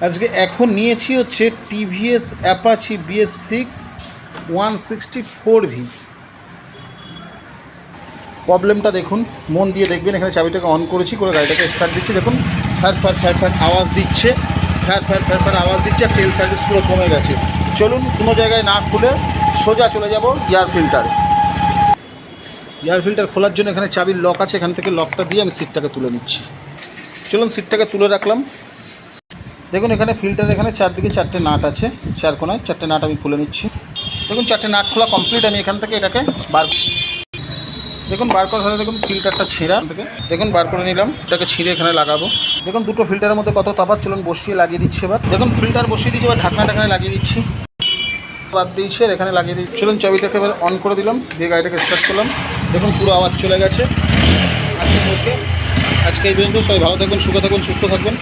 আজকে এখন নিয়েছি হচ্ছে টিভিএস অ্যাপাচি BS6 164V। প্রবলেমটা দেখুন, মন দিয়ে দেখবেন। এখানে চাবিটাকে অন করেছি, করে গাড়িটাকে স্টার্ট দিচ্ছি। দেখুন ফ্যাট ফ্যাট ফ্যাট ফ্যাট আওয়াজ দিচ্ছে, ফ্যাট ফ্যাট ফ্যাট ফ্যাট আওয়াজ দিচ্ছে। আর তেল সার্ভিস পুরো কমে গেছে। চলুন কোনো জায়গায় না খুলে সোজা চলে যাব এয়ার ফিল্টারে। এয়ার ফিল্টার খোলার জন্য এখানে চাবির লক আছে, এখান থেকে লকটা দিয়ে আমি সিটটাকে তুলে নিচ্ছি। চলুন সিটটাকে তুলে রাখলাম। দেখুন এখানে ফিল্টার, এখানে চারদিকে চারটে নাট আছে, চার কোনায় চারটে নাট আমি খুলে নিচ্ছি। দেখুন চারটে নাট খোলা কমপ্লিট। আমি এখান থেকে এটাকে দেখুন বার করার সাথে দেখুন ফিল্টারটা ছেঁড়া থেকে, দেখুন বার করে নিলাম। এটাকে ছিঁড়ে এখানে লাগাবো। দেখুন দুটো ফিল্টারের মধ্যে কত তফাৎ। চলুন বসিয়ে লাগিয়ে দিচ্ছি। এবার দেখুন ফিল্টার বসিয়ে দিচ্ছি, এবার ঢাকনাটা এখানে লাগিয়ে দিচ্ছি। বাদ দিয়েছি আর এখানে লাগিয়ে দিচ্ছি। চলুন চাবিটাকে এবার অন করে দিলাম, দিয়ে গাড়িটাকে স্টার্ট করলাম। দেখুন পুরো আওয়াজ চলে গেছে। আজকে এই পর্যন্ত। সবাই ভালো থাকবেন, সুখে থাকবেন, সুস্থ থাকবেন।